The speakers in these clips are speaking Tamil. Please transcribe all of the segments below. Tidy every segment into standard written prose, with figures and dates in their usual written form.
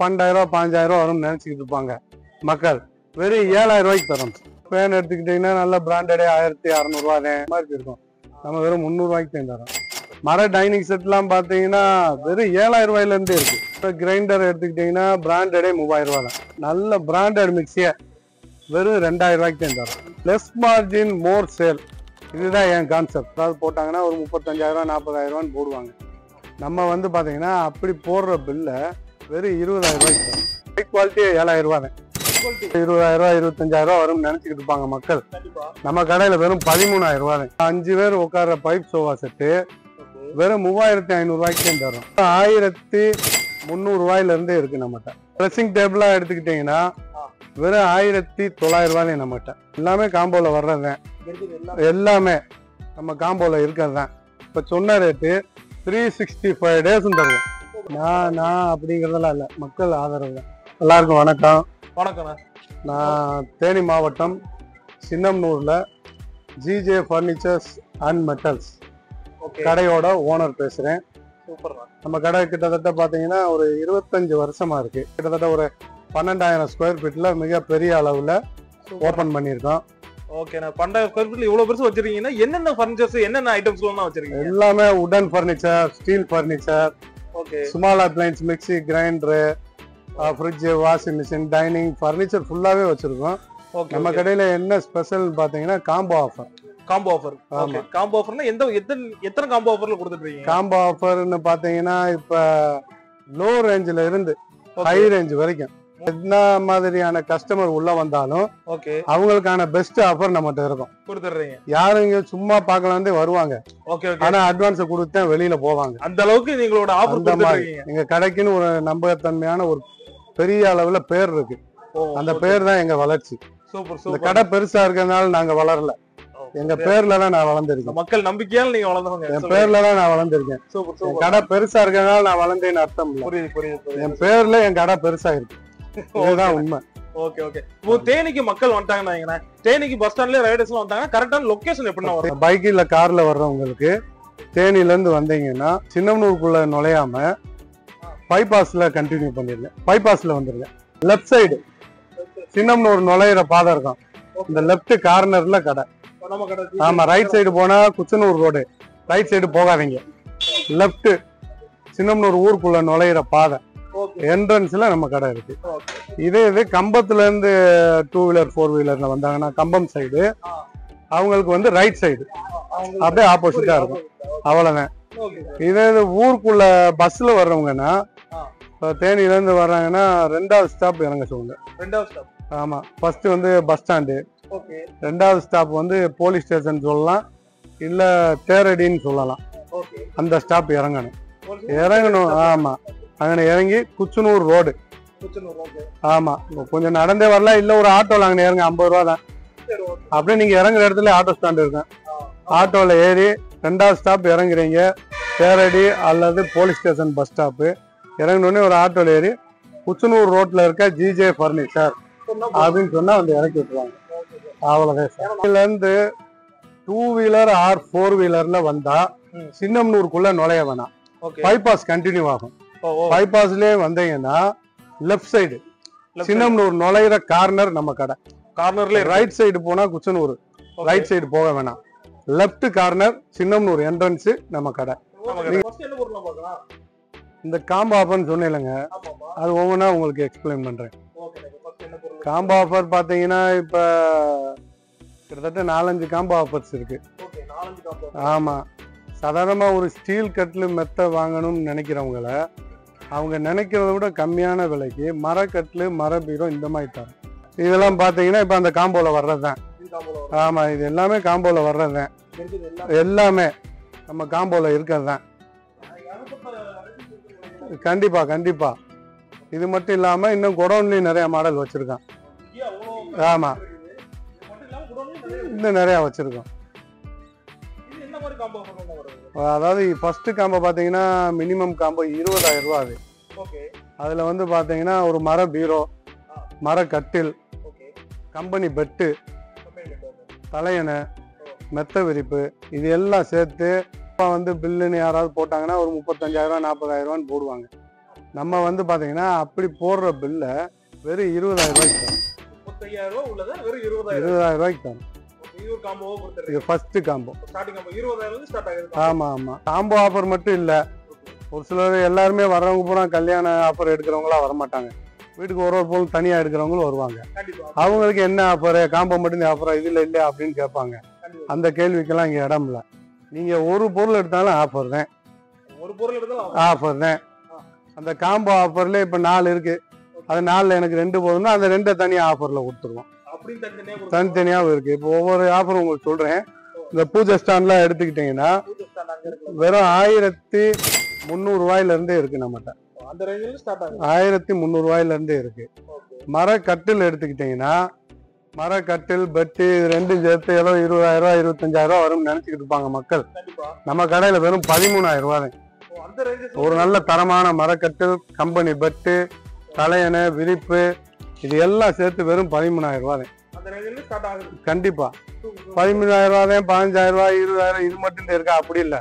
12,000 15,000 வரும்னு நினைச்சுக்கிட்டு இருப்பாங்க மக்கள். வெறும் 7,000 ரூபாய்க்கு தரோம். ஃபேன் எடுத்துக்கிட்டீங்கன்னா நல்ல பிராண்டடே 1600 ரூபா மாதிரி இருக்கும். நம்ம வெறும் 300 ரூபாய்க்கு தான் தரோம். மர டைனிங் செட்லாம் பார்த்தீங்கன்னா வெறும் 7,000 ரூபாயில இருந்தே இருக்கு. இப்போ கிரைண்டர் எடுத்துக்கிட்டீங்கன்னா பிராண்டடே 3000 ரூபா தான். நல்ல பிராண்டட் மிக்சியை வெறும் 2000 ரூபாய்க்கு தான் தரோம். லெஸ் மார்ஜின் மோர் சேல், இதுதான் என் கான்செப்ட். அதாவது போட்டாங்கன்னா ஒரு 35,000 40,000 போடுவாங்க. நம்ம வந்து பார்த்தீங்கன்னா அப்படி போடுற பில்லை வெறும் 20,000 ரூபாய்க்கு தரோம். ஹை குவாலிட்டி 7,000 ரூபா தான். 20,000 25,000 வரும்னு நினைச்சுக்கிட்டு இருப்பாங்க மக்கள். நம்ம கடையில வெறும் 13,000 ரூபா தான். 5 பேர் உட்கார்ற பைப் சோஃபா செட்டு வெறும் 3,500 ரூபாய்க்கு தான் தரும். 1,300 ரூபாயில இருந்தே இருக்கு நம்மகிட்ட. ட்ரெஸ்ஸிங் டேபிளா எடுத்துக்கிட்டீங்கன்னா வெறும் 1,900 ரூபாய் நம்மகிட்ட. எல்லாமே காம்போல வர்றதுதான். எல்லாமே நம்ம காம்போல இருக்கிறது. இப்ப சொன்ன ரேட்டு 365 டேஸும் தருவோம். நான் அப்படிங்கறதெல்லாம் இல்ல, மக்கள் ஆதரவு தான். எல்லாருக்கும் வணக்கம். வணக்கம். நான் தேனி மாவட்டம் சின்னம்னூர்ல ஜிஜே ஃபர்னிச்சர்ஸ் அண்ட் மெட்டல்ஸ் கடையோட ஓனர் பேசுறேன். நம்ம கடை கிட்டத்தட்ட பாத்தீங்கன்னா ஒரு 25 வருஷமா இருக்கு. கிட்டத்தட்ட ஒரு 12,000 ஸ்கொயர் ஃபீட்ல மிக பெரிய அளவுல ஓபன் பண்ணியிருக்கோம். ஓகே, நான் 12,000 ஸ்கொயர் ஃபீட்ல இவ்வளவு பெருசு வச்சிருக்கீங்கன்னா என்னென்ன ஃபர்னிச்சர்ஸ் என்னென்ன ஐட்டம்ஸ் எல்லாம் வச்சிருக்கீங்க? எல்லாமே உடன் furniture, steel furniture, okay, small appliances, mixie, grinder, fridge, washing machine, dining furniture ஃபுல்லாவே வச்சிருக்கோம். நம்ம கடையில என்ன ஸ்பெஷல் பாத்தீங்கன்னா combo offer. Combo offer. Okay, combo ஆஃபர்னா எத்தனை காம்போ ஆஃபர்ல கொடுத்துட்டு இருக்கீங்க? காம்போ ஆஃபர்னு பாத்தீங்கன்னா இப்ப லோ ரேஞ்சில இருந்து ஹை ரேஞ்ச் வரைக்கும் என்ன மாதிரியான கஸ்டமர் உள்ள வந்தாலும் ஓகே அவங்களுக்கான பெஸ்ட் ஆஃபர் நம்மகிட்ட இருக்கும். கொடுத்துறீங்க. யாரும் இங்க சும்மா பார்க்கலாம்னே வருவாங்க. Okay okay. ஆனா அட்வான்ஸ் கொடுத்து வெளியில போவாங்க. அந்த அளவுக்கு நீங்களோட ஆஃபர் கொடுத்துறீங்க. எங்க கடைக்குன்னு ஒரு நம்பகத்தன்மையான ஒரு பெரிய அளவுல பேர் இருக்கு. அந்த பேர் தான் எங்க வளர்ச்சி. சூப்பர் இந்த சூப்பர். கடை பெருசா இருக்கிறதுனால நாங்க வளரல. எங்க பேர்ல தான் நான் வளர்ந்திருக்கேன். மக்கள் நம்பிக்கையால நீங்க வளர்ந்தவங்க. என் பேர்ல தான் நான் வளர்ந்திருக்கேன். Super super. கடை பெருசா இருக்கிறதுனால நான் வளர்ந்தேன்னு அர்த்தம் இல்ல. புரியுது புரியுது. என் பேர்ல என் கடை பெருசா இருக்கு. இதுதான் உண்மை. Okay okay. இப்போ தேனிக்கு மக்கள் வந்துட்டாங்கன்னா தேனிக்கு பஸ் ஸ்டாண்ட்ல ரைடர்ஸ்லாம் வந்தாங்கன்னா கரெக்டான லொகேஷன் எப்படின்னா வரும்? பைக் இல்ல கார்ல வர்றவங்களுக்கு தேனில இருந்து வந்தீங்கன்னா சின்னம்னூருக்குள்ள நுழையாம பைபாஸ்ல கண்டினியூ பண்ணிருங்க. பைபாஸ்ல வந்துருங்க. லெஃப்ட் சைடு சின்னம்னூர் நுழையிற பாதை இருக்கும். இந்த லெஃப்ட் கார்னர்ல கடை. ஆமா, ரைட் சைடு போனா குச்சனூர் ரோடு. ரைட் சைடு போகாதீங்க. லெஃப்ட் சின்னம்னூர் ஊருக்குள்ள நுழையிற பாதை என்ட்ரன்ஸ்ல நம்ம கடை இருக்கு. இது கம்பத்துல இருந்து 2 வீலர் 4 வீலர்ல வந்தாங்கன்னா கம்பம் சைடு, அவங்களுக்கு வந்து ரைட் சைடு அப்படியே ஆப்போசிட்டா இருக்கும். அவ்வளவுதான். இதே ஊருக்குள்ள பஸ்ல வர்றவங்கன்னா தேனியில இருந்து வர்றாங்கன்னா 2வது ஸ்டாப் இறங்க சொல்லுங்க. 2வது ஸ்டாப். ஆமா, ஃபர்ஸ்ட் வந்து பஸ் ஸ்டாண்டு, 2வது ஸ்டாப் வந்து போலீஸ் ஸ்டேஷன் சொல்லலாம், இல்ல தேரடின்னு சொல்லலாம். அந்த ஸ்டாப் இறங்கணும். ஆமா, அங்கே இறங்கி குச்சனூர் ரோடு. ஆமா, கொஞ்சம் நடந்தே வரலாம், இல்ல ஒரு ஆட்டோல அங்கே இறங்க 50 ரூபா தான். அப்படியே நீங்க இறங்குற இடத்துல ஆட்டோ ஸ்டாண்ட் இருக்கும். ஆட்டோல ஏறி 2வது ஸ்டாப் இறங்குறீங்க. தேரடி அல்லது போலீஸ் ஸ்டேஷன் பஸ் ஸ்டாப்பு இறங்கினோடனே ஒரு ஆட்டோல ஏறி குச்சனூர் ரோட்ல இருக்க ஜிஜே ஃபர்னிச்சர் அப்படின்னு சொன்னா வந்து இறக்கி விட்டுருவாங்க. அவ்வளவுதான். இதுல இருந்து 2 வீலர் ஆர் 4 வீலர்ல வந்தா சின்னம்னூருக்குள்ள நுழைய வேணாம். பைபாஸ் கண்டினியூ ஆகும். பைபாஸ்லயே வந்தீங்கன்னா லெஃப்ட் சைடு சின்னம்னூர் நுழையிற கார்னர் நம்ம கடை. கார்னர்ல ரைட் சைடு போனா குச்சனூர், ரைட் சைடு போக வேணாம். லெஃப்ட் கார்னர் சின்னம்னூர் என்ட்ரன்ஸ் நம்ம கடை. இந்த காம்போ ஆஃபர்னு சொன்னேங்க, அது ஒவ்வொன்றா உங்களுக்கு எக்ஸ்பிளைன் பண்றேன். காம்போ ஆஃபர் பாத்தீங்கன்னா இப்ப கிட்டத்தட்ட 4-5 காம்போ ஆஃபர்ஸ் இருக்கு. ஆமா, சாதாரணமா ஒரு ஸ்டீல் கட்லு மெத்த வாங்கணும்னு நினைக்கிறவங்கள அவங்க நினைக்கிறத விட கம்மியான விலைக்கு மரக்கட்லு, மர பீரோ இந்த மாதிரி தரும். இதெல்லாம் பாத்தீங்கன்னா இப்ப அந்த காம்போல வர்றதுதான். ஆமா, இது எல்லாமே காம்போல வர்றதுதான். எல்லாமே நம்ம காம்போல இருக்கிறது தான். கண்டிப்பா கண்டிப்பா. இது மட்டும் இல்லாம இன்னும் குடோன்லயும் நிறைய மாடல் வச்சிருக்கான். ஆமா, இன்னும் நிறைய வச்சிருக்கோம். அதாவது ஃபர்ஸ்ட் காம்போ பாத்தீங்கன்னா மினிமம் காம்போ 20,000 ரூபா. அது அதுல வந்து பாத்தீங்கன்னா ஒரு மர பீரோ, மர கட்டில், கம்பெனி பெட்டு, தலையணை, மெத்த விரிப்பு, இது எல்லாம் சேர்த்து வந்து பில்லுன்னு யாராவது போட்டாங்கன்னா ஒரு 35,000 40,000 போடுவாங்க. நம்ம வந்து பாத்தீங்கன்னா அப்படி போடுற பில்ல வெறும் 20,000 ரூபாய்க்கு தரும். 35,000 ரூபாய் உள்ளத வெறும் 20,000 ரூபாய்க்கு தரும். இது காம்போவா கொடுத்துறீங்க. இது ஃபர்ஸ்ட் காம்போ. ஸ்டார்டிங் காம்போ 20,000 இருந்து ஸ்டார்ட் ஆகுது. ஆமா ஆமா. காம்போ ஆஃபர் மட்டும் இல்ல. ஒரு சிலர் எல்லாருமே வர்றவங்க பூரா கல்யாண ஆஃபர் எடுக்கிறவங்களா வர மாட்டாங்க. வீட்டுக்கு ஒரு பொருள் தனியா எடுக்கிறவங்களும் வருவாங்க. அவங்களுக்கு என்ன ஆஃபர், காம்போ மட்டும் ஆஃபரா இதுல இல்ல அப்படின்னு கேட்பாங்க. அந்த கேள்விக்கெல்லாம் இங்க இடம் இல்ல. நீங்க ஒரு பொருள் எடுத்தாலும் ஆஃபர் தான். ஒரு பொருள் எடுத்தாலும் ஆஃபர் தான். அந்த காம்போ ஆஃபர்ல இப்ப 4 இருக்கு. அது 4ல எனக்கு 2 போதும்னா அந்த 2 தனியா ஆஃபர்ல கொடுத்துருவோம். தனித்தனியாவும் இருக்கு. இப்போ ஒவ்வொரு ஆஃபர் உங்களுக்கு சொல்றேன். இந்த பூஜை ஸ்டாண்ட்லாம் எடுத்துக்கிட்டீங்கன்னா வெறும் 1,300 ரூபாயில இருந்தே இருக்கு நம்மகிட்ட. 1,300 ரூபாயில இருந்தே இருக்கு. மரக்கட்டில் எடுத்துக்கிட்டீங்கன்னா மரக்கட்டில் பெட்டு ரெண்டும் சேர்த்து ஏதோ 20,000 ரூபாய் 25,000 ரூபாய் வரும்னு நினைச்சுக்கிட்டு இருப்பாங்க மக்கள். நம்ம கடையில வெறும் 13,000 ரூபாய். ஒரு நல்ல தரமான மரக்கட்டில், கம்பெனி பெட்டு, தலையணை, விரிப்பு இது எல்லாம் சேர்த்து வெறும் 13,000 ரூபாய். கண்டிப்பா 13,000 ரூபாய், 15,000 ரூபாய், 20,000 இது மட்டும் இருக்கா? அப்படி இல்ல.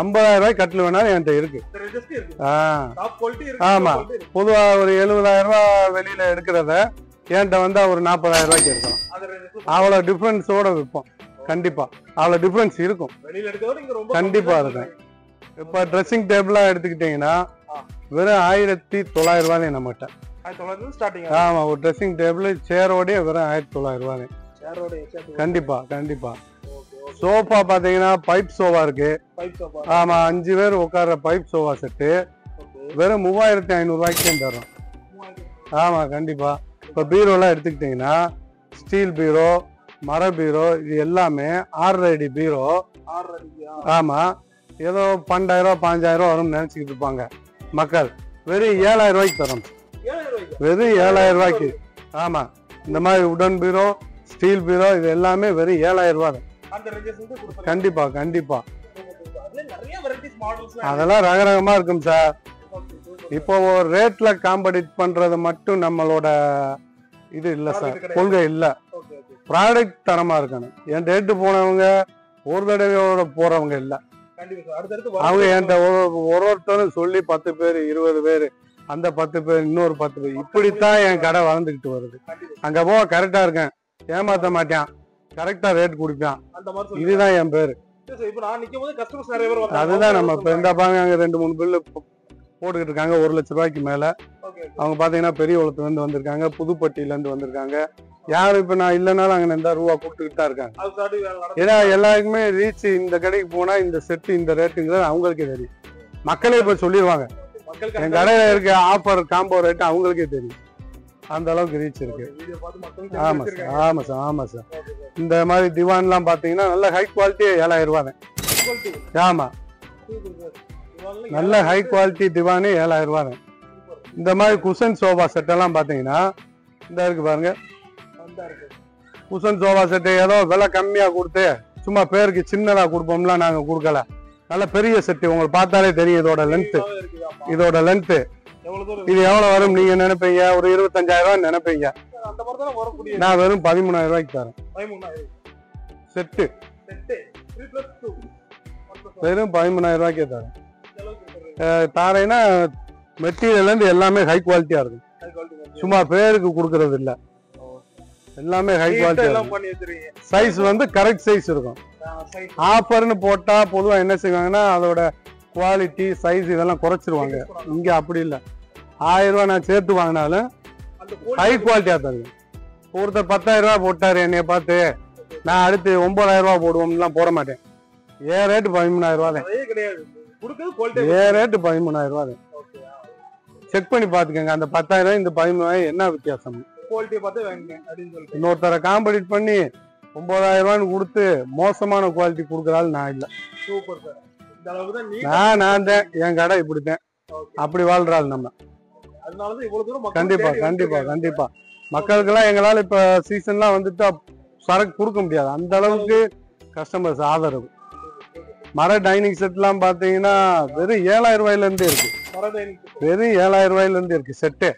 50,000 ரூபாய் கட்டில் வேணாலும் என்கிட்ட இருக்கு. ஆமா. பொதுவா ஒரு 70,000 ரூபாய் வெளியில எடுக்கிறத என்கிட்ட வந்தா ஒரு 40,000 ரூபாய்க்கு எடுக்கலாம். அவ்வளவு டிஃபரன்ஸோட விற்போம். கண்டிப்பா அவ்வளவு டிஃபரன்ஸ் இருக்கும். கண்டிப்பா இருக்கும். இப்ப ட்ரெஸ்ஸிங் டேபிளா எடுத்துக்கிட்டீங்கன்னா வெறும் 1,900 ரூபாய் நம்மகிட்ட. ஆமா. ஒரு ட்ரெஸ்ஸிங் டேபிள் சேரோடய வெறும் 1,900 ரூபாய். கண்டிப்பா கண்டிப்பா. சோஃபா பாத்தீங்கன்னா பைப் சோஃபா இருக்கு. ஆமா. 5 பேர் உட்கார்ற பைப் சோஃபா செட்டு வெறும் 3,500 ரூபாய்க்கு தரும். ஆமா கண்டிப்பா. இப்ப பீரோலாம் எடுத்துக்கிட்டீங்கன்னா ஸ்டீல் பீரோ, மர பீரோ இது எல்லாமே 6 அடி பீரோ. ஆமா. ஏதோ 12,000 ரூபாய் 15,000 ரூபாய் வரும்னு நினைச்சுக்கிட்டு இருப்பாங்க மக்கள். வெறும் 7,000 ரூபாய்க்கு தரும். வெறும் 7,000 ரூபாய்க்கு. ஆமா. இந்த மாதிரி உடன் பீரோ, ஸ்டீல் பீரோ இது எல்லாமே வெறும் 7,000 ரூபாய். கண்டிப்பா கண்டிப்பா. அதெல்லாம் ரகரகமா இருக்கும் சார். இப்போ ஒரு ரேட்ல காம்படிட் பண்றது மட்டும் நம்மளோட இது இல்ல சார், கொள்கை இல்ல. ப்ராடக்ட் தரமா இருக்கணும். என் ரேட்டு போனவங்க ஒரு தடவையோட போறவங்க இல்ல. அவங்க என்கிட்ட ஒருத்தரும் சொல்லி 10 பேர் 20 பேர், அந்த 10 பேர் இன்னொரு 10 பேர், இப்படித்தான் என் கடை வளர்ந்துகிட்டு வருது. அங்க போக கரெக்டா இருக்கேன், ஏமாத்த மாட்டேன், கரெக்டா ரேட் குடிப்பான். இதுதான் என் பேரு. அதுதான் நம்ம இப்ப இந்த பாங்க அங்க 2-3 பில்லு போட்டுக்கிட்டு இருக்காங்க 1 லட்சம் ரூபாய்க்கு மேல. அவங்க பாத்தீங்கன்னா பெரிய குளத்துல இருந்து வந்திருக்காங்க, புதுப்பட்டியில இருந்து வந்திருக்காங்க. யாரும் இப்ப நான் இல்லைனாலும் அங்க இந்த ரூபா கூப்பிட்டுக்கிட்டு தான் இருக்காங்க. ஏன்னா எல்லாருக்குமே ரீச் இந்த கடைக்கு போனா இந்த செட்டு இந்த ரேட்டுங்கிறது அவங்களுக்கே தெரியும். மக்களே இப்ப சொல்லிடுவாங்க என் கடையில இருக்க ஆஃபர் காம்போ ரேட்டு அவங்களுக்கே தெரியும். அந்த அளவுக்கு ரீச் இருக்கு. ஆமா சார். ஆமா சார். ஆமா சார். இந்த மாதிரி திவான் எல்லாம் பாத்தீங்கன்னா நல்ல ஹை குவாலிட்டி 7,000 ரூபாய். ஆமா. நல்ல ஹை குவாலிட்டி திவானே 7,000 ரூபாய். இந்த மாதிரி குஷன் சோஃபா செட் எல்லாம் பாத்தீங்கன்னா இந்த இருக்கு பாருங்க. குஷன் சோஃபா செட்டு ஏதோ விலை கம்மியா கொடுத்து சும்மா பேருக்கு சின்னதா கொடுப்போம்லாம் நாங்க கொடுக்கல. நல்ல பெரிய செட்டு. உங்களுக்கு பார்த்தாலே தெரியும் இதோட லென்த். இதோட லென்த் இது எவ்வளவு வரும் நீங்க நினைப்பீங்க? ஒரு 25,000 ரூபாய் நினைப்பீங்க. நான் வெறும் 13,000 ரூபாய்க்கு தரேன். செட்டு வெறும் 13,000 ரூபாய்க்கே தரேன். தாரேன்னா மெட்டீரியல் இருந்து எல்லாமே ஹை குவாலிட்டியா இருக்கும். சும்மா பேருக்கு கொடுக்கறது இல்ல, எல்லாமே ஹை குவாலிட்டி. சைஸ் வந்து கரெக்ட் சைஸ் இருக்கும். ஆஃபர்னு போட்டா பொதுவா என்ன செய்வாங்கன்னா அதோட குவாலிட்டி சைஸ் இதெல்லாம் குறைச்சிருவாங்க. இங்க அப்படி இல்ல. 1,000 ரூபாய் நான் சேர்த்து வாங்கினாலும் ஹை குவாலிட்டியா தருவேன். ஒருத்தர் 10,000 ரூபாய் போட்டாரு என்னைய பார்த்து, நான் அடுத்து 9,000 ரூபாய் போடுவோம்லாம் போட மாட்டேன். ஏன் ரேட்டு 13,000 ரூபாய் தான். ஏன் ரேட்டு 13,000 ரூபாய் தான். செக் பண்ணி பாத்துக்கங்க. அந்த 10,000 இந்த 13,000 என்ன வித்தியாசம். இன்னொருத்தரை காம்படிட் பண்ணி 9,000 ரூபான்னு கொடுத்து மோசமான குவாலிட்டி கொடுக்கறாள் நான் இல்ல. நான் தான் என் கடை இப்படித்தான். அப்படி வாழ்றாள் நம்ம. கண்டிப்பா கண்டிப்பா கண்டிப்பா. மக்களுக்கு எல்லாம் எங்களால இப்ப சீசன்லாம் வந்துட்டா சரக்கு கொடுக்க முடியாது. அந்த அளவுக்கு கஸ்டமர்ஸ் ஆதரவு. மர டைனிங் செட் எல்லாம் பாத்தீங்கன்னா வெறும் 7,000 ரூபாயில இருந்தே இருக்கு. வெறும் 7,000 ரூபாயில இருந்து இருக்கு செட்டு.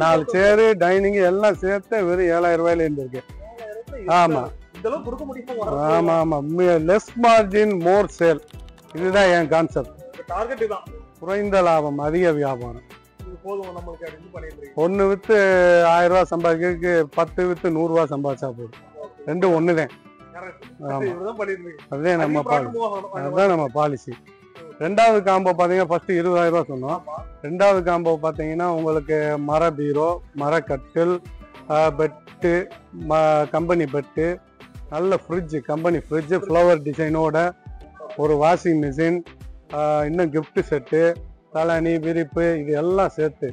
4 சேரு டைனிங் எல்லாம் சேர்த்து வெறும் 7,000 ரூபாயில இருந்து இருக்கு. ஆமா ஆமா ஆமா. லெஸ் மார்ஜின் மோர் சேல். இதுதான் என் கான்செப்ட். குறைந்த லாபம், அதிக வியாபாரம். இது போதும் நம்மளுக்கு அப்படின்னு பண்ணிட்டு இருக்கீங்க. ஒன்று விற்று 1000 ரூபா சம்பாதிக்கிறதுக்கு 10 விற்று 100 ரூபா சம்பாதிச்சா போதும். ரெண்டும் ஒன்று தான். ஆமாம், இதுதான் பண்ணிட்டு இருக்கீங்க. அதுதான் நம்ம அதிக profit move ஆகணும். அதுதான் நம்ம பாலிசி. ரெண்டாவது காம்போ பார்த்தீங்கன்னா ஃபர்ஸ்ட் 20,000 ரூபா சொன்னோம். ரெண்டாவது காம்போ பார்த்தீங்கன்னா உங்களுக்கு மர பீரோ, மர கட்டில், பெட்டு, கம்பெனி பெட்டு, நல்ல ஃப்ரிட்ஜ், கம்பெனி ஃப்ரிட்ஜ் ஃப்ளவர் டிசைனோட, ஒரு வாஷிங் மிஷின், இன்னும் gift செட்டு, தலனி, விரிப்பு, இது எல்லாம் சேர்த்து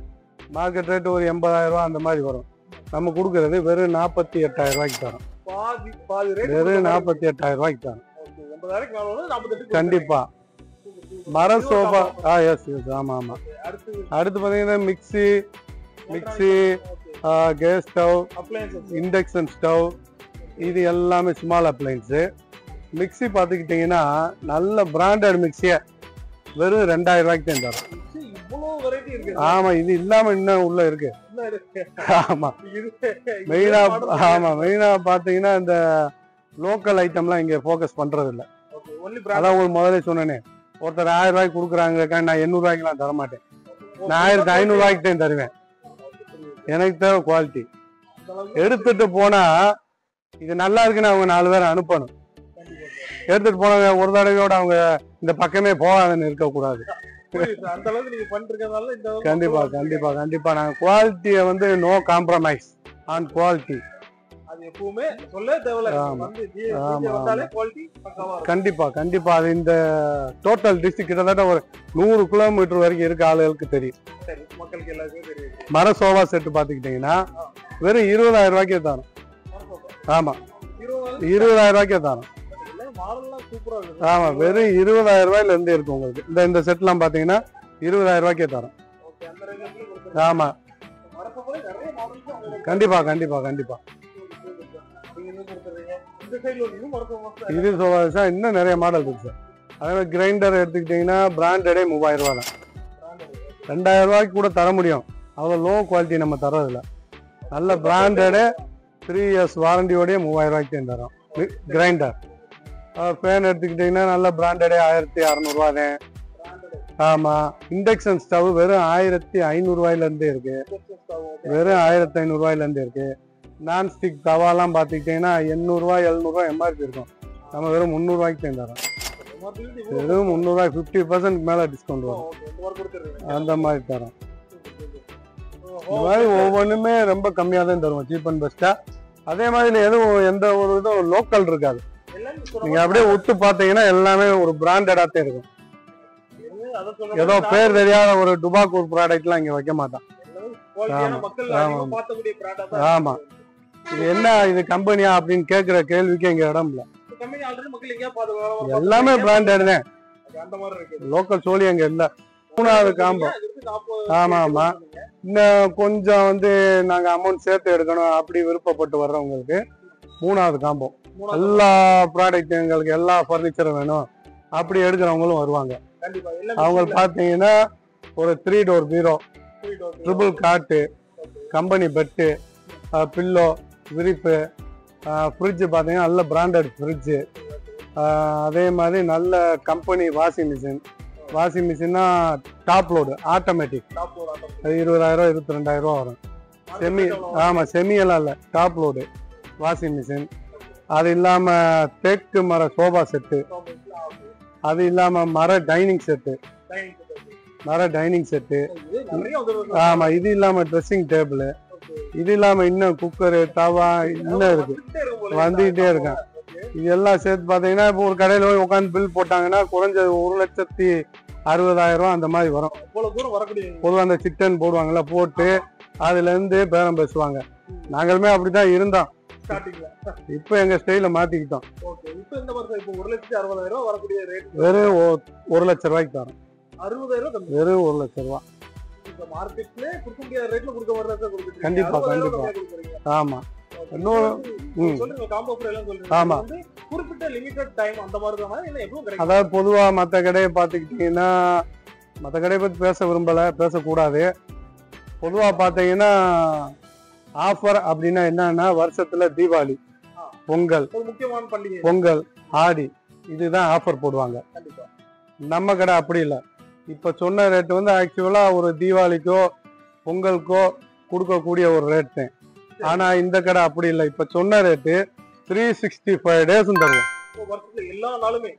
மார்க்கெட் ரேட்டு ஒரு 80,000 ரூபா அந்த மாதிரி வரும். நம்ம கொடுக்கறது வெறும் 48,000 ரூபாய்க்கு தரோம். பாதி ரேட் வெறும் 48,000 ரூபாய்க்கு தரோம். 80,000 மேல வந்து 48 கண்டிப்பா. மர சோஃபா, எஸ் ஆமா ஆமா. அடுத்து பார்த்தீங்கன்னா mixie, gas stove, induction stove, இது எல்லாமே ஸ்மால் அப்ளைன்ஸு. மிக்சி பார்த்துக்கிட்டிங்கன்னா நல்ல பிராண்டட் மிக்சியை வெறும் 2,000 ரூபாய்க்கு தான் தரோம். ஆமா, இது இல்லாம இன்னும் உள்ள இருக்கு. ஆமா, மெயினா பாத்தீங்கன்னா இந்த லோக்கல் ஐட்டம்லாம் இங்க ஃபோக்கஸ் பண்றது இல்ல. அதான் உங்களுக்கு முதல்ல சொன்னேனே, ஒருத்தர் 1000 ரூபாய்க்கு கொடுக்குறாங்க, நான் 800 ரூபாய்க்குலாம் தர மாட்டேன். நான் 1500 ரூபாய்க்கு தான் தருவேன். எனக்கு தேவை குவாலிட்டி. எடுத்துட்டு போனா இது நல்லா இருக்குன்னு அவங்க 4 பேரை அனுப்பணும். எடுத்துட்டு போனாங்க ஒரு தடவையோட அவங்க இந்த பக்கமே போகாதுன்னு இருக்கக்கூடாது. கண்டிப்பா கண்டிப்பா கண்டிப்பா. நாங்க குவாலிட்டியை வந்து நோ காம்ப்ரமைஸ் ஆன் குவாலிட்டி. கண்டிப்பா கண்டிப்பா. அது இந்த டோட்டல் டிஸ்ட்ரிக்ட் கிட்டத்தட்ட ஒரு 100 கிலோமீட்டர் வரைக்கும் இருக்க ஆளுகளுக்கு தெரியும். மர சோஃபா செட்டு பாத்துக்கிட்டீங்கன்னா வெறும் 20,000 ரூபாய்க்கே தரோம். ஆமா, 20,000 ரூபாய்க்கே தரோம். ஆமா, வெறும் 20,000 ரூபாயில இருந்து இருக்கு உங்களுக்கு. இந்த செட்லாம் பாத்தீங்கன்னா 20,000 ரூபாய்க்கே தரோம். ஆமா, கண்டிப்பா கண்டிப்பா கண்டிப்பா. இது சோஃபா இன்னும் நிறைய மாடல் இருக்கு சார். அதே மாதிரி கிரைண்டர் எடுத்துக்கிட்டீங்கன்னா பிராண்டடே 3000 ரூபா தான். 2,000 ரூபாய்க்கு கூட தர முடியும். அவ்வளோ லோ குவாலிட்டி நம்ம தரதில்ல. நல்ல பிராண்டடே 3 years வாரண்டியோடய 3000 ரூபாய்க்கு தான் தரோம் கிரைண்டர். ஃபேன் எடுத்துக்கிட்டீங்கன்னா நல்ல பிராண்டடே 1,600 ரூபா தான். ஆமா, இண்டக்ஷன் ஸ்டவ் வெறும் 1,500 ரூபாயில இருந்தே இருக்கு. வெறும் 1,500 ரூபாயில இருந்து இருக்கு. நான்ஸ்டிக் தவாலாம் பாத்துக்கிட்டீங்கன்னா 800 ரூபாய் 700 ரூபாய் எம்ஆர்பி இருக்கும். நம்ம வெறும் 300 ரூபாய்க்கு தான் தரோம். வெறும் 300 ரூபாய் 50% மேல டிஸ்கவுண்ட் வரும். அந்த மாதிரி தரோம். இந்த மாதிரி ஒவ்வொன்றுமே ரொம்ப கம்மியா தான் தருவோம், சீப் அண்ட் பெஸ்டா. அதே மாதிரி எதுவும் எந்த ஒரு இதுவும் லோக்கல் இருக்காது. நீங்க அப்படியே உத்து பாத்தீங்கன்னா எல்லாமே ஒரு பிராண்டடா தான் இருக்கும். ஏதோ பேர் தெரியாத ஒரு டுபாக்கூர் ப்ராடக்ட் எல்லாம் இங்க வைக்க மாட்டான். ஆமா, இது என்ன இது கம்பெனியா அப்படின்னு கேக்குற கேள்விக்கு இங்க இடம் இல்ல. எல்லாமே பிராண்டட் தான். லோக்கல் சோழி அங்க இல்ல. மூணாவது காம்போ. ஆமா ஆமா. இன்னும் கொஞ்சம் வந்து நாங்க அமௌண்ட் சேர்த்து எடுக்கணும் அப்படி விருப்பப்பட்டு வர்றவங்களுக்கு 3வது காம்போ. எல்லா ப்ராடக்ட் எங்களுக்கு எல்லா பர்னிச்சரும் வேணும் அப்படி எடுக்கிறவங்களும் வருவாங்க. அவங்க பாத்தீங்கன்னா ஒரு 3 door bureau, triple cot, company bed, pillow, விரிப்பு, ஃப்ரிட்ஜ் பார்த்தீங்கன்னா நல்ல பிராண்டட் ஃப்ரிட்ஜு. அதே மாதிரி நல்ல கம்பெனி வாஷிங் மிஷின்னா டாப் லோடு ஆட்டோமேட்டிக். அது 20,000 22,000 ரூபா வரும். செமியெல்லாம் இல்லை, டாப் லோடு வாஷிங் மிஷின். அது இல்லாமல் தேக்கு மர சோஃபா செட்டு, அது இல்லாமல் மர டைனிங் செட்டு. ஆமா, இது இல்லாம ட்ரெஸ்ஸிங் டேபிள், இது இல்லாம இன்னும் குக்கரு, தவா இன்னும் இருக்கு, வந்துகிட்டே இருக்கேன். இது எல்லாம் சேர்த்து பாத்தீங்கன்னா இப்போ ஒரு கடையில போய் உட்காந்து பில் போட்டாங்கன்னா குறைஞ்சது 1,60,000 ரூபா அந்த மாதிரி வரும். பொதுவாக அந்த சிக்கன் போடுவாங்கல்ல, போட்டு அதுல இருந்து பேரம் பேசுவாங்க. நாங்களுமே அப்படிதான் இருந்தோம். இப்ப எங்க ஸ்டைல மாத்திக்கிட்டோம். வெறும் 1,00,000 ரூபாய்க்கு தரோம். 60,000 வெறும் 1,00,000 ரூபா. கண்டிப்பா கண்டிப்பா. ஆமா, அதாவது பொதுவா மத்த கடையை பாத்துக்கிட்டீங்கன்னா, மத்த கடையை பத்தி பேசக்கூடாது. பொதுவா பாத்தீங்கன்னா ஆஃபர் அப்படின்னா என்னன்னா வருஷத்துல தீபாவளி, பொங்கல், ஆடி, இதுதான் ஆஃபர் போடுவாங்க. நம்ம கடை அப்படி இல்லை. இப்ப சொன்ன ரேட் வந்து ஆக்சுவலா ஒரு தீபாவளிக்கோ பொங்கலுக்கோ கொடுக்கக்கூடிய ஒரு ரேட். ஆனா இந்த கடை அப்படி இல்லை. இப்ப சொன்ன ரேட்டு 365 டேஸ் தருவோம். வருஷத்துல எல்லா நாளுமே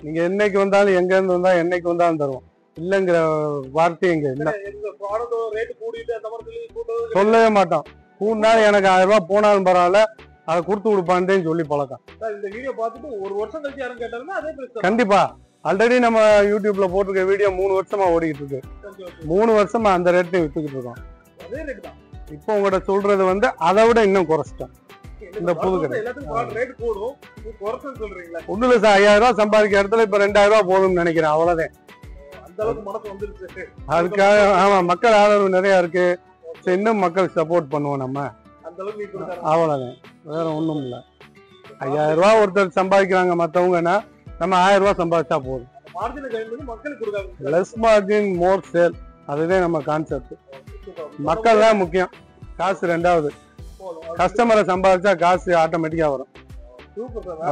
நீங்க என்னைக்கு வந்தாலும் எங்க இருந்து வந்தா என்னைக்கு வந்தாலும் தருவோம். இல்லங்கிற வார்த்தை இங்க இல்ல. சொல்லவே மாட்டோம். கூடுனாலும் எனக்கு 1000 ரூபாய் போனாலும் பரவாயில்ல, அதை கொடுத்து கொடுப்பான்னு சொல்லி பழக்கம். இந்த வீடியோ பார்த்துட்டு ஒரு வருஷம் கழிச்சு யாரும் கேட்டாலுமே அதே பிரச்சனை. கண்டிப்பா. ஆல்ரெடி நம்ம யூடியூப்ல போட்டிருக்க வீடியோ 3 வருஷமா ஓடிக்கிட்டு இருக்கு. 3 வருஷமா அந்த ரேட்டு வித்துக்கிட்டு இருக்கோம். அதே ரேட் தான். இப்போ உங்கள்ட்ட சொல்றது வந்து அதை விட இன்னும் குறைச்சிட்டோம். இந்த புது கடை ஒண்ணுல சார் 5000 ரூபாய் சம்பாதிக்கிற இடத்துல இப்ப 2000 ரூபாய் போதும்னு நினைக்கிறேன். அவ்வளவுதான். அதுக்காக ஆமா, மக்கள் ஆதரவு நிறைய இருக்கு. இன்னும் மக்கள் சப்போர்ட் பண்ணுவோம் நம்ம. அவ்வளவுதான், வேற ஒண்ணும் இல்ல. 5000 ரூபாய் ஒருத்தர் சம்பாதிக்கிறாங்க மத்தவங்கன்னா, நம்ம 1000 ரூபாய் சம்பாதிச்சா போதும். லெஸ் மார்ஜின் மோர் சேல், அதுதான் நம்ம கான்செப்ட். மக்கள் தான் முக்கியம், காசு ரெண்டாவது. கஸ்டமரை சம்பாதிச்சா காசு ஆட்டோமேட்டிக்கா வரும்.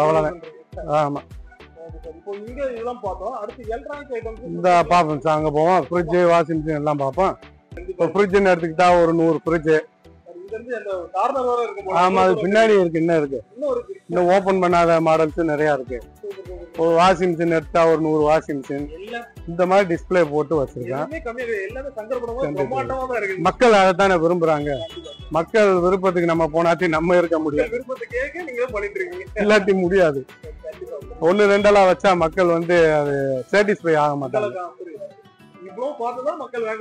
அவ்வளவுதான். ஆமா, இந்த பாப்போம் சார், அங்க போவோம். ஃப்ரிட்ஜ், வாஷிங் மிஷின் எல்லாம் பார்ப்போம். இப்போ ஃப்ரிட்ஜ்னு எடுத்துக்கிட்டா ஒரு 100 ஃப்ரிட்ஜ். ஆமா, அது பின்னாடி இருக்கு. இன்னும் இருக்கு, இன்னும் ஓபன் பண்ணாத மாடல்ஸ் நிறைய இருக்கு. ஒரு வாஷிங் மிஷின் எடுத்தா ஒரு 100 வாஷிங் மிஷின் இந்த மாதிரி டிஸ்பிளே போட்டு வச்சிருக்கேன். மக்கள் அதைத்தானே விரும்புறாங்க. மக்கள் விருப்பத்துக்கு நம்ம போனாட்டி நம்ம இருக்க முடியாது, இல்லாட்டி முடியாது. 1 2 வச்சா மக்கள் வந்து அது சாட்டிஸ்ஃபை ஆக மாட்டாங்க.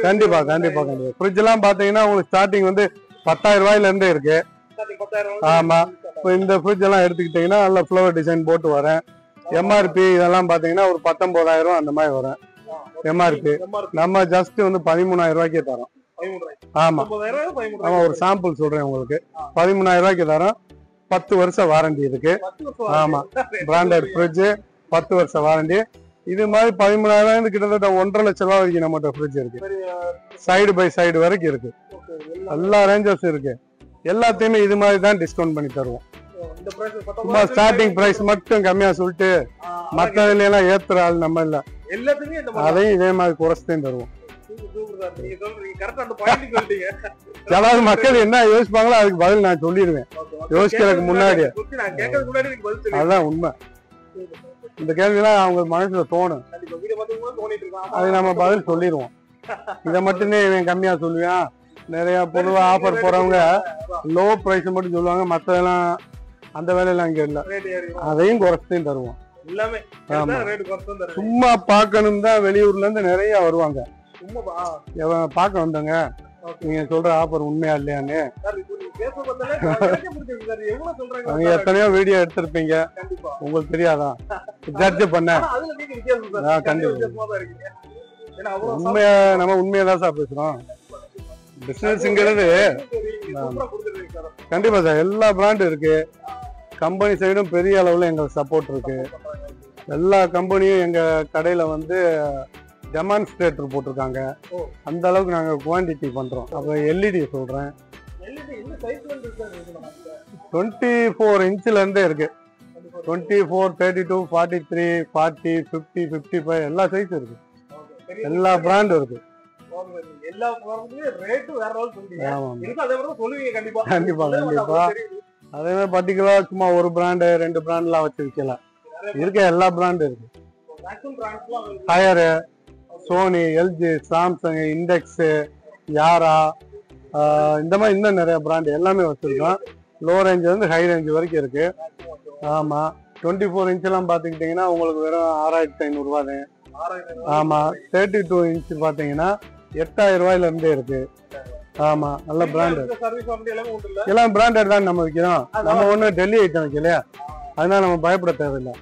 கண்டிப்பா கண்டிப்பா கண்டிப்பா. ஃப்ரிட்ஜ் எல்லாம் பாத்தீங்கன்னா உங்களுக்கு ஸ்டார்டிங் வந்து 10,000 ரூபாயில இருந்தே இருக்கு. ஆமா, இப்போ இந்த ஃப்ரிட்ஜ் எல்லாம் எடுத்துக்கிட்டீங்கன்னா நல்ல ஃப்ளவர் டிசைன் போட்டு வரேன். எம்ஆர்பி இதெல்லாம் பாத்தீங்கன்னா ஒரு 19,000 ரூபாய் அந்த மாதிரி வரும் எம்ஆர்பி. நம்ம ஜஸ்ட் வந்து 13,000 ரூபாய்க்கே தரோம். ஆமா ஆமா, ஒரு சாம்பிள் சொல்றேன் உங்களுக்கு. 13,000 ரூபாய்க்கு தரோம். 10 வருஷம் வாரண்டி இருக்கு. ஆமா, பிராண்டட் ஃப்ரிட்ஜ், 10 வருஷம் வாரண்டி. இது மாதிரி 13,000 கிட்டத்தட்ட 1.5 லட்சம் ரூபாய் வரைக்கும் நம்மகிட்ட ஃப்ரிட்ஜ் இருக்கு. சைடு பை சைடு வரைக்கும் இருக்கு. எல்லா ரேஞ்சஸ் இருக்கு. எல்லாத்தையுமே இது மாதிரி தான் டிஸ்கவுண்ட் பண்ணி தருவோம். சும்மா ஸ்டார்டிங் பிரைஸ் மட்டும் கம்மியா சொல்லிட்டு மத்ததுல எல்லாம் ஏத்துற ஆள் நம்ம இல்ல. அதையும் இதே மாதிரி குறைச்சுதான் தருவோம். சில மக்கள் என்ன யோசிப்பாங்களோ அதுக்கு பதில் நான் சொல்லிடுவேன் யோசிக்கிறதுக்கு முன்னாடி. அதுதான் உண்மை. இந்த கேள்வியெல்லாம் அவங்க மனசுல தோணும், அது நம்ம பதில் சொல்லிடுவோம். இதை மட்டுமே இவன் கம்மியா சொல்லுவான். நிறைய பொதுவா ஆஃபர் போறவங்க லோ பிரைஸ் மட்டும் சொல்லுவாங்க, மத்ததெல்லாம் அந்த வேலையெல்லாம் இங்க இல்ல. அதையும் குறைச்சுதான் தருவோம். சும்மா பார்க்கணும் தான் வெளியூர்ல இருந்து நிறைய வருவாங்க. பார்க்க வந்தங்க, நீங்க சொல்ற ஆஃபர் உண்மையா இல்லையான்னு. அவங்க எத்தனையோ வீடியோ எடுத்திருப்பீங்க, உங்களுக்கு தெரியாதா? ஜட்ஜ் பண்ண உண்மையா, நம்ம உண்மையதான் சார் பேசுறோம். பிசினஸ்ங்கிறது கண்டிப்பா சார். எல்லா பிராண்டும் இருக்கு. கம்பெனி சைடும் பெரிய அளவுல எங்களுக்கு சப்போர்ட் இருக்கு. எல்லா கம்பெனியும் எங்க கடையில வந்து டெமான்ஸ்ட்ரேட்டர் போட்டிருக்காங்க. அந்த அளவுக்கு நாங்க குவான்டிட்டி பண்றோம். அப்ப எல்இடி சொல்றேன், 24 இன்ச்ல இருந்தே இருக்கு. 24, 32, 43, 40, 50, 55 எல்லா சைஸும் இருக்கு. எல்லா பிராண்டும் இருக்கு. கண்டிப்பா கண்டிப்பா. அதே மாதிரி பர்டிகுலரா சும்மா ஒரு பிராண்டு 2 பிராண்ட்லாம் வச்சு விற்கலாம். இருக்க எல்லா பிராண்டும் இருக்கு. Haier, Sony, LG, Samsung, index, யாரா, இந்த மாதிரி இன்னும் நிறைய பிராண்ட் எல்லாமே வச்சிருக்கோம். லோ ரேஞ்ச் வந்து ஹை ரேஞ்ச் வரைக்கும் இருக்கு. ஆமா, 24 இன்ச் எல்லாம் பாத்துக்கிட்டீங்கன்னா உங்களுக்கு வெறும் 6,500 ரூபாய் தான். ஆமா, 32 இன்ச் பாத்தீங்கன்னா 8,000 ரூபாயில இருந்தே இருக்கு. ஆமா, நல்ல பிராண்ட். எல்லாம் பிராண்டட் தான் நம்ம விற்கிறோம். நம்ம ஒண்ணு டெல்லி ஐட்டம் வைக்கலையா, அதனால நம்ம பயப்பட தேவையில்லை.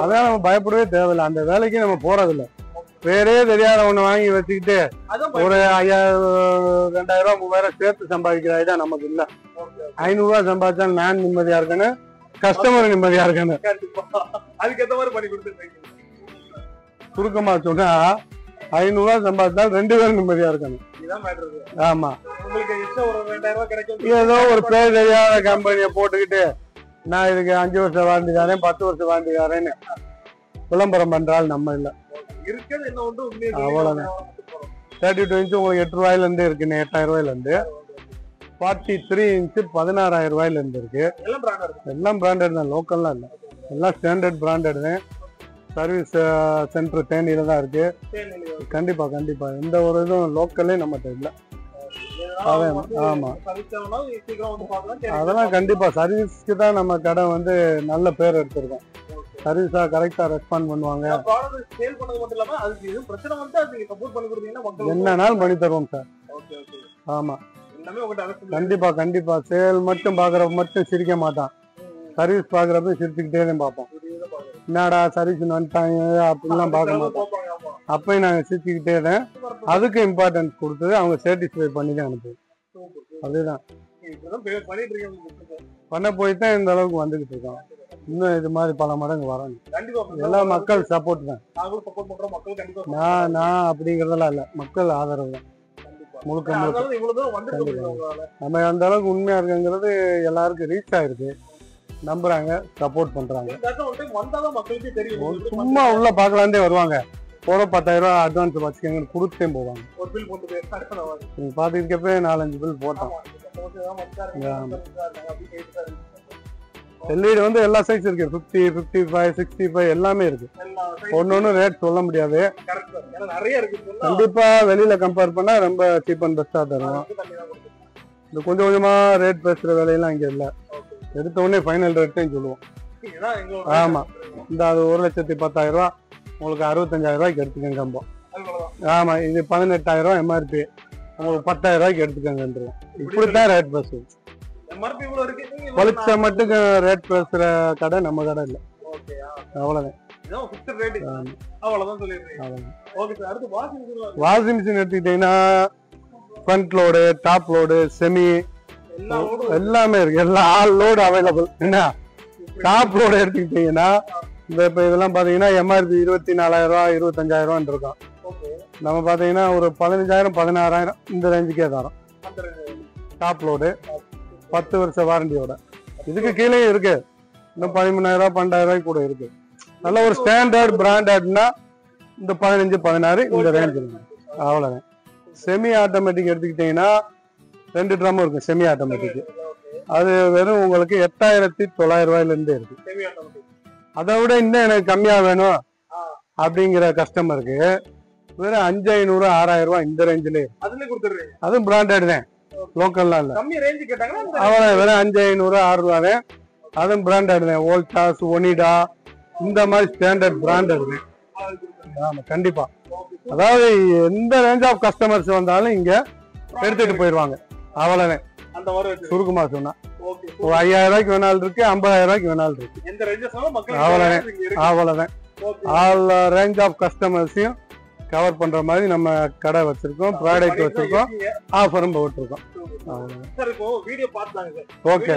அதான் நம்ம பயப்படவே தேவையில்லை. அந்த வேலைக்கு நம்ம போறதில்லை. வேறே தெரியாத ஒண்ணு வாங்கி வச்சுக்கிட்டு ஒரு 5,000, 2,000 ரூபாய் 3,000 சேர்த்து சம்பாதிக்கிற ஐடியா நமக்கு இல்ல. 500 ரூபாய் சம்பாதிச்சா நான் நிம்மதியா இருக்கேன்னு, கஸ்டமர் நிம்மதியா இருக்கேன்னு. சுருக்கமா சொன்னா 500 ரூபாய் சம்பாதிச்சா 2 பேரும் நிம்மதியா இருக்கணும். ஆமா, ஏதோ ஒரு பேர் தெரியாத கம்பெனியை போட்டுக்கிட்டு நான் இதுக்கு 5 வருஷம் வாரண்டி தரேன், 10 வருஷம் வாரண்டி தரேன்னு விளம்பரம் பண்றால் நம்ம இல்ல. இருக்கிறது என்ன ஒன்று உண்மையை அவ்வளவுதான். 32 இன்ச் உங்களுக்கு 8 ரூபாயில இருந்து இருக்குன்னு 8000 ரூபாயில இருந்து 43 இன்ச் 16000 ரூபாயில இருந்து இருக்கு. எல்லாம் பிராண்டட் இருக்கு. எல்லாம் பிராண்டட் தான், லோக்கல்லாம் இல்ல, எல்லாம் ஸ்டாண்டர்ட் பிராண்டட் தான். சர்வீஸ் சென்டர் தேனியில தான் இருக்கு. கண்டிப்பா கண்டிப்பா எந்த ஒரு இதுவும் லோக்கல்லே நம்மகிட்ட இல்ல. ஆமா அதெல்லாம் கண்டிப்பா சர்வீஸ்க்கு தான் நம்ம கடை வந்து நல்ல பேர் எடுத்திருக்கோம். சர்வீஸா கரெக்டா ரெஸ்பாண்ட் பண்ணுவாங்க. என்னன்னாலும் பண்ணி தருவோம் சார். ஆமா கண்டிப்பா கண்டிப்பா. சேல் மட்டும் பாக்குறப்ப மட்டும் சிரிக்க மாட்டான், சர்வீஸ் பாக்குறப்ப சிரிச்சுக்கிட்டே தான் பார்ப்போம். என்னடா சர்வீஸ் வந்துட்டாங்க அப்படின்லாம் பார்க்க மாட்டோம். அப்பயும் நாங்க சிரிச்சுக்கிட்டே தான். அதுக்கு இம்பார்ட்டன்ஸ் கொடுத்தது அவங்க சாட்டிஸ்ஃபை பண்ணி தான் அனுப்புவோம். அதுதான் பண்ண போய் தான் இந்த அளவுக்கு வந்துகிட்டு இருக்கோம். இன்னும் இது மாதிரி பல மடங்கு வரணும். எல்லா மக்கள் சப்போர்ட் தான். நான் அப்படிங்கறதெல்லாம் இல்ல, மக்கள் ஆதரவு தான் முழுக்க முழுக்க. நம்ம அந்த அளவுக்கு உண்மையா இருக்குங்கிறது எல்லாருக்கும் ரீச் ஆயிருக்கு, நம்புறாங்க, சப்போர்ட் பண்றாங்க. சும்மா உள்ள பாக்கலாந்தே வருவாங்க. போற 10,000 ரூபாய் அட்வான்ஸ் வச்சுக்கங்க கொடுத்தே போவாங்க. நீங்க பாத்துக்கப்பே 4-5 பில் போட்டோம். எல்இடி வந்து எல்லா சைஸ் இருக்கு, 50, 55, 65 எல்லாமே இருக்கு. ஒன்னொன்னு ரேட் சொல்ல முடியாது. கண்டிப்பா வெளியில கம்பேர் பண்ணா ரொம்ப சீப் அண்ட் பெஸ்டா தருவோம். இந்த கொஞ்சம் கொஞ்சமா ரேட் பேசுற வேலையெல்லாம் இங்க இல்ல. எடுத்த உடனே ஃபைனல் ரேட்டையும் சொல்லுவோம். ஆமா இந்த அது 1,10,000 ரூபாய் உங்களுக்கு 65,000 ரூபாய்க்கு எடுத்துக்கங்க கம்பம். ஆமா இது 18,000 ரூபாய் எம்ஆர்பி, உங்களுக்கு 10,000 ரூபாய்க்கு எடுத்துக்கங்கன்றோம். இப்படித்தான் ரேட் பேசுவோம். பொலிச்ச மட்டும் ரேட் பேசுற கடை நம்ம கடை இல்ல. அவ்வளவுதான். வாஷிங் மிஷின் எடுத்துக்கிட்டீங்கன்னா front load, top load, semi எல்லாமே இருக்கு. எல்லா ஆல் லோடு அவைலபிள். என்ன டாப் லோடு எடுத்துக்கிட்டீங்கன்னா இந்த இப்ப இதெல்லாம் பாத்தீங்கன்னா எம்ஆர்பி 24,000 ரூபாய் 25,000 ரூபான்னு இருக்கும். நம்ம பாத்தீங்கன்னா ஒரு 15,000 16,000 இந்த ரேஞ்சுக்கே தரோம். டாப் லோடு 10 வருஷ வாரண்டியோட. இதுக்கு கீழே இருக்கு, இன்னும் 13,000 ரூபாய் 12,000 ரூபாய் கூட இருக்கு. நல்ல ஒரு ஸ்டாண்டர்ட் பிராண்டட்னா இந்த 15 16 இந்த ரேஞ்ச் இருக்கு. அவ்வளவுதான். செமி ஆட்டோமேட்டிக் எடுத்துக்கிட்டீங்கன்னா 2 ட்ரம் இருக்கும் செமி ஆட்டோமேட்டிக். அது வெறும் உங்களுக்கு 8,900 ரூபாயில இருந்து இருக்கு. அதை விட இன்னும் எனக்கு கம்மியா வேணும் அப்படிங்கிற கஸ்டமருக்கு வெறும் 5,500 6,000 ரூபாய் இந்த ரேஞ்சிலே. அதுவும் பிராண்டட் தான், லோக்கல்லாம் இல்ல. அவ்வளவு வெறும் 5,500 6 ரூபாய். அதுவும் பிராண்டட் தான். வோல்டாஸ், ஒனிடா இந்த மாதிரி ஸ்டாண்டர்ட் பிராண்டட் தான். ஆமா கண்டிப்பா. அதாவது எந்த ரேஞ்ச் ஆஃப் கஸ்டமர்ஸ் வந்தாலும் இங்க எடுத்துட்டு போயிடுவாங்க. அவ்வளவுதான். சுருக்குமா சொன்னா ஒரு 5,000 ரூபாய்க்கு வேணாலும் இருக்கு, 50,000 ரூபாய்க்கு வேணாலும் இருக்கு. அவ்வளவுதான் அவ்வளவுதான். ஆல் ரேஞ்ச் ஆஃப் கஸ்டமர்ஸையும் கவர் பண்ற மாதிரி நம்ம கடை வச்சிருக்கோம், ப்ராடக்ட் வச்சிருக்கோம், ஆஃபரும் போட்டுருக்கோம். Okay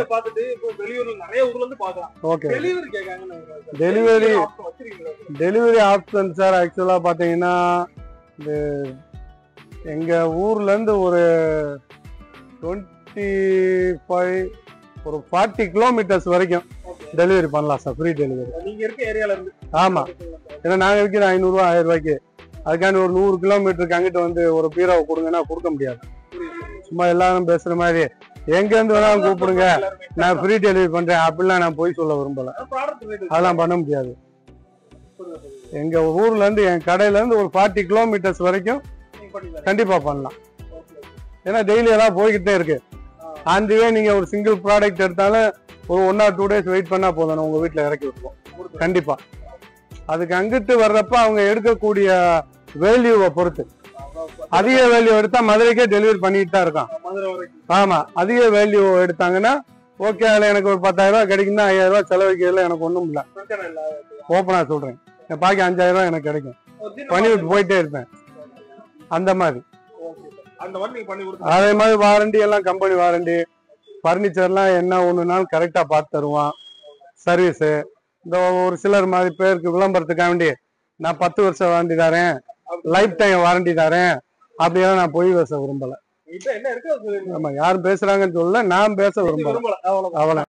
okay. Delivery option sir ஆக்சுவலா பாத்தீங்கன்னா இந்த எங்க ஊர்ல இருந்து ஒரு 25 ஒரு 40 கிலோமீட்டர்ஸ் வரைக்கும் டெலிவரி பண்ணலாம் சார், ஃப்ரீ டெலிவரி. ஆமா ஏன்னா நாங்க விற்கிற 500 ரூபாய் 1000 ரூபாய்க்கு. அதுக்காண்டி ஒரு 100 கிலோமீட்டருக்கு அங்கிட்டு வந்து ஒரு பீராவை கொடுங்கன்னா கொடுக்க முடியாது. சும்மா எல்லாரும் பேசுற மாதிரி எங்க இருந்து வேணாலும் கூப்பிடுங்க நான் ஃப்ரீ டெலிவரி பண்றேன் அப்படிலாம் நான் போய் சொல்ல விரும்பல. அதெல்லாம் பண்ண முடியாது. எங்க ஊர்ல இருந்து என் கடையில இருந்து ஒரு 40 கிலோமீட்டர்ஸ் வரைக்கும் கண்டிப்பா பண்ணலாம். ஏன்னா டெய்லி எல்லாம் போய்கிட்டே இருக்கு. அதுவே நீங்க ஒரு சிங்கிள் ப்ராடக்ட் எடுத்தாலும் ஒரு 1 or 2 days வெயிட் பண்ணா போதும், உங்க வீட்டுல இறக்கி விட்டுருவோம் கண்டிப்பா. அதுக்கு அங்கிட்டு வர்றப்ப அவங்க எடுக்கக்கூடிய வேல்யூவை பொறுத்து, அதிக வேல்யூ எடுத்தா மதுரைக்கே டெலிவரி பண்ணிட்டு தான் இருக்கான். ஆமா அதிக வேல்யூ எடுத்தாங்கன்னா ஓகே, அதுல எனக்கு ஒரு 10,000 ரூபாய் கிடைக்குன்னா 5,000 ரூபாய் செலவழிக்கிறதுல எனக்கு ஒண்ணும் இல்ல. ஓப்பனா சொல்றேன், பாக்கி 5,000 ரூபாய் எனக்கு கிடைக்கும், பண்ணிவிட்டு போயிட்டே இருப்பேன். அந்த மாதிரி அதே மாதிரி வாரண்டி எல்லாம் கம்பெனி வாரண்டி, பர்னிச்சர்லாம் என்ன ஒண்ணுனாலும் கரெக்டா பார்த்து தருவான். சர்வீஸ் இந்த ஒரு சிலர் மாதிரி பேருக்கு விளம்பரத்துக்காக வேண்டி நான் 10 வருஷம் வாரண்டி தரேன், லைஃப் டைம் வாரண்டி தரேன் அப்படியெல்லாம் நான் போய் பேச விரும்பல. ஆமா யாரும் பேசுறாங்கன்னு சொல்லல, நான் பேச விரும்பல. அவ்வளவு